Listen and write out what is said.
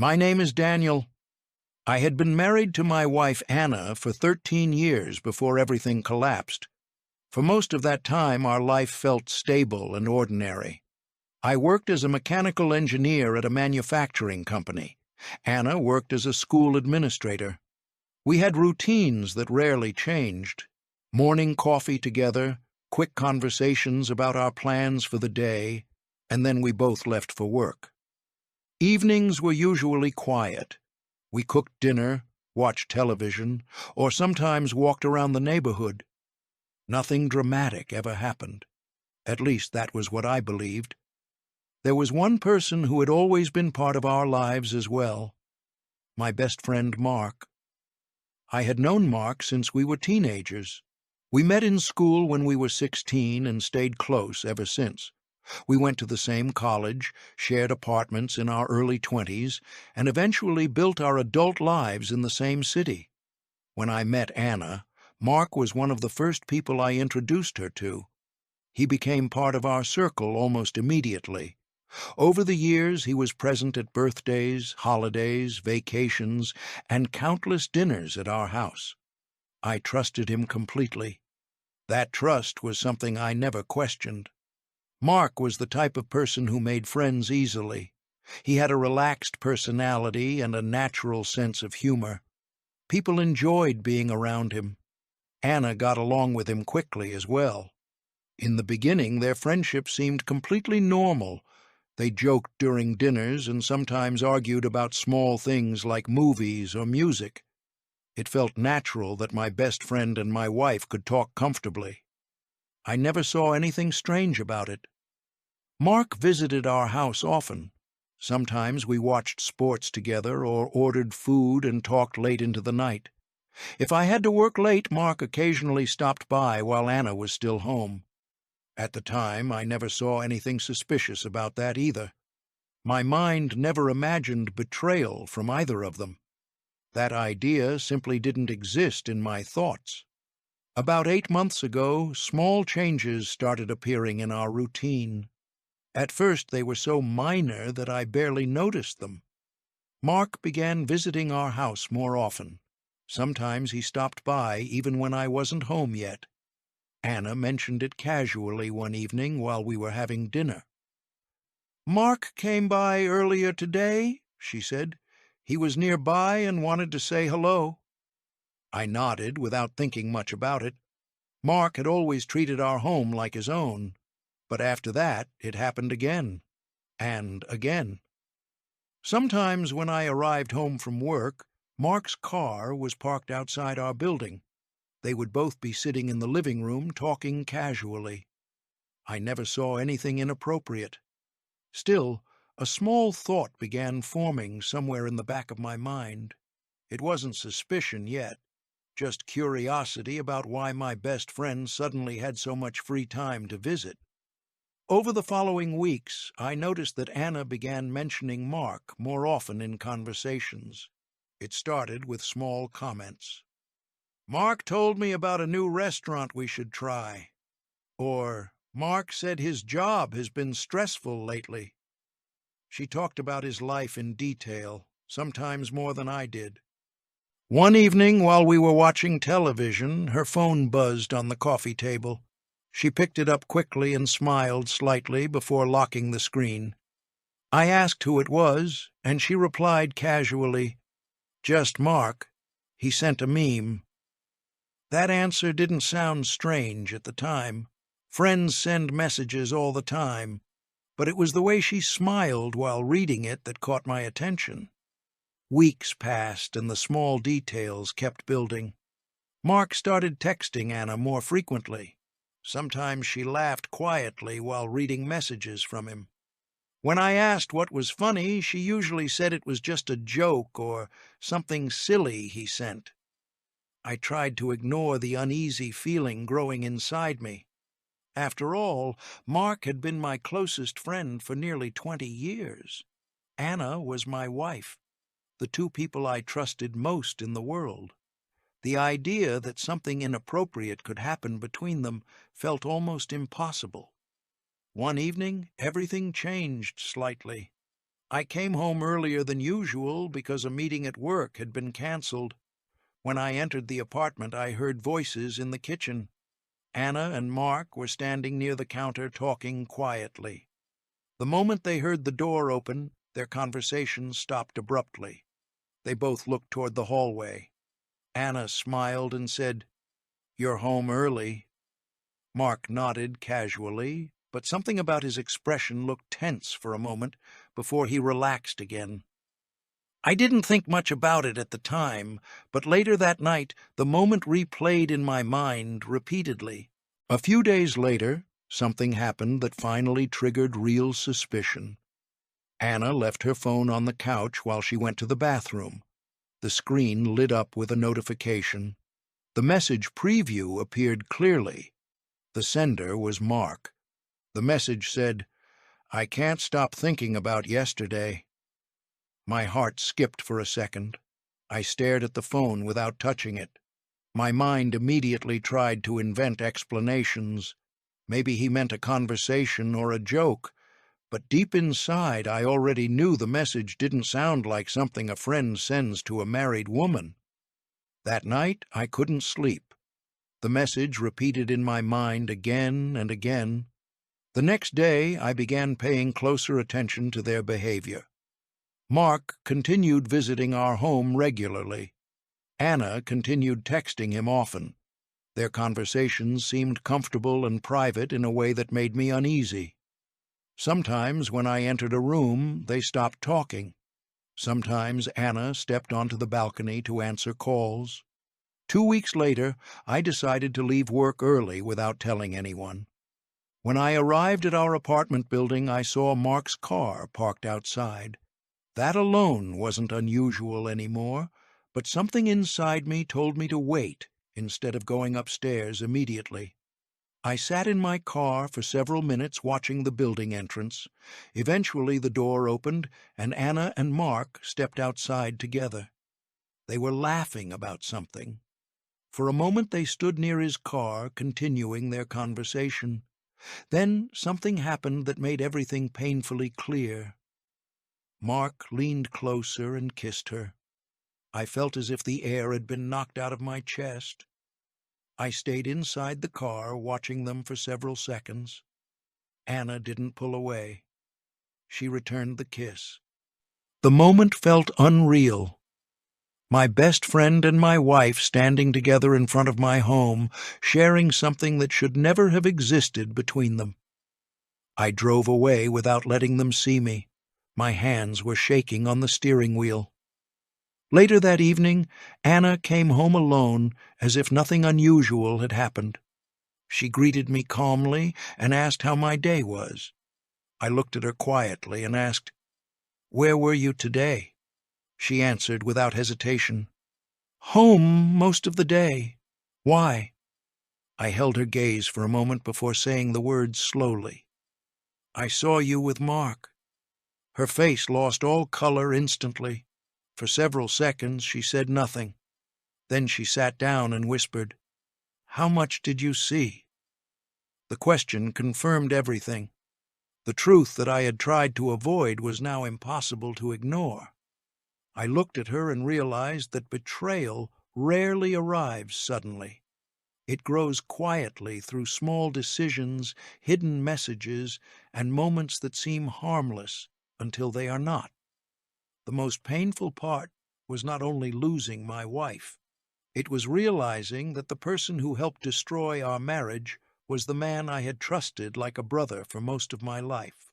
My name is Daniel. I had been married to my wife Anna for 13 years before everything collapsed. For most of that time, our life felt stable and ordinary. I worked as a mechanical engineer at a manufacturing company. Anna worked as a school administrator. We had routines that rarely changed. Morning coffee together, quick conversations about our plans for the day, and then we both left for work. Evenings were usually quiet. We cooked dinner, watched television, or sometimes walked around the neighborhood. Nothing dramatic ever happened. At least that was what I believed. There was one person who had always been part of our lives as well. My best friend Mark. I had known Mark since we were teenagers. We met in school when we were 16 and stayed close ever since. We went to the same college, shared apartments in our early 20s, and eventually built our adult lives in the same city. When I met Anna, Mark was one of the first people I introduced her to. He became part of our circle almost immediately. Over the years, he was present at birthdays, holidays, vacations, and countless dinners at our house. I trusted him completely. That trust was something I never questioned. Mark was the type of person who made friends easily. He had a relaxed personality and a natural sense of humor. People enjoyed being around him. Anna got along with him quickly as well. In the beginning, their friendship seemed completely normal. They joked during dinners and sometimes argued about small things like movies or music. It felt natural that my best friend and my wife could talk comfortably. I never saw anything strange about it. Mark visited our house often. Sometimes we watched sports together or ordered food and talked late into the night. If I had to work late, Mark occasionally stopped by while Anna was still home. At the time, I never saw anything suspicious about that either. My mind never imagined betrayal from either of them. That idea simply didn't exist in my thoughts. About 8 months ago, small changes started appearing in our routine. At first, they were so minor that I barely noticed them. Mark began visiting our house more often. Sometimes he stopped by even when I wasn't home yet. Anna mentioned it casually one evening while we were having dinner. "Mark came by earlier today," she said. "He was nearby and wanted to say hello." I nodded without thinking much about it. Mark had always treated our home like his own, but after that it happened again, and again. Sometimes when I arrived home from work, Mark's car was parked outside our building. They would both be sitting in the living room talking casually. I never saw anything inappropriate. Still, a small thought began forming somewhere in the back of my mind. It wasn't suspicion yet, just curiosity about why my best friend suddenly had so much free time to visit. Over the following weeks, I noticed that Anna began mentioning Mark more often in conversations. It started with small comments. "Mark told me about a new restaurant we should try." Or, "Mark said his job has been stressful lately." She talked about his life in detail, sometimes more than I did. One evening, while we were watching television, her phone buzzed on the coffee table. She picked it up quickly and smiled slightly before locking the screen. I asked who it was, and she replied casually, "Just Mark. He sent a meme." That answer didn't sound strange at the time. Friends send messages all the time, but it was the way she smiled while reading it that caught my attention. Weeks passed and the small details kept building. Mark started texting Anna more frequently. Sometimes she laughed quietly while reading messages from him. When I asked what was funny, she usually said it was just a joke or something silly he sent. I tried to ignore the uneasy feeling growing inside me. After all, Mark had been my closest friend for nearly 20 years. Anna was my wife, the two people I trusted most in the world. The idea that something inappropriate could happen between them felt almost impossible. One evening, everything changed slightly. I came home earlier than usual because a meeting at work had been canceled. When I entered the apartment, I heard voices in the kitchen. Anna and Mark were standing near the counter talking quietly. The moment they heard the door open, their conversation stopped abruptly. They both looked toward the hallway. Anna smiled and said, "You're home early." Mark nodded casually, but something about his expression looked tense for a moment before he relaxed again. I didn't think much about it at the time, but later that night the moment replayed in my mind repeatedly. A few days later, something happened that finally triggered real suspicion. Anna left her phone on the couch while she went to the bathroom. The screen lit up with a notification. The message preview appeared clearly. The sender was Mark. The message said, "I can't stop thinking about yesterday." My heart skipped for a second. I stared at the phone without touching it. My mind immediately tried to invent explanations. Maybe he meant a conversation or a joke, but deep inside I already knew the message didn't sound like something a friend sends to a married woman. That night I couldn't sleep. The message repeated in my mind again and again. The next day I began paying closer attention to their behavior. Mark continued visiting our home regularly. Anna continued texting him often. Their conversations seemed comfortable and private in a way that made me uneasy. Sometimes when I entered a room, they stopped talking. Sometimes Anna stepped onto the balcony to answer calls. 2 weeks later, I decided to leave work early without telling anyone. When I arrived at our apartment building, I saw Mark's car parked outside. That alone wasn't unusual anymore, but something inside me told me to wait instead of going upstairs immediately. I sat in my car for several minutes watching the building entrance. Eventually the door opened, and Anna and Mark stepped outside together. They were laughing about something. For a moment they stood near his car, continuing their conversation. Then something happened that made everything painfully clear. Mark leaned closer and kissed her. I felt as if the air had been knocked out of my chest. I stayed inside the car, watching them for several seconds. Anna didn't pull away. She returned the kiss. The moment felt unreal. My best friend and my wife standing together in front of my home, sharing something that should never have existed between them. I drove away without letting them see me. My hands were shaking on the steering wheel. Later that evening, Anna came home alone as if nothing unusual had happened. She greeted me calmly and asked how my day was. I looked at her quietly and asked, "Where were you today?" She answered without hesitation, "Home most of the day. Why?" I held her gaze for a moment before saying the words slowly. "I saw you with Mark." Her face lost all color instantly. For several seconds she said nothing. Then she sat down and whispered, "How much did you see?" The question confirmed everything. The truth that I had tried to avoid was now impossible to ignore. I looked at her and realized that betrayal rarely arrives suddenly. It grows quietly through small decisions, hidden messages, and moments that seem harmless until they are not. The most painful part was not only losing my wife. It was realizing that the person who helped destroy our marriage was the man I had trusted like a brother for most of my life.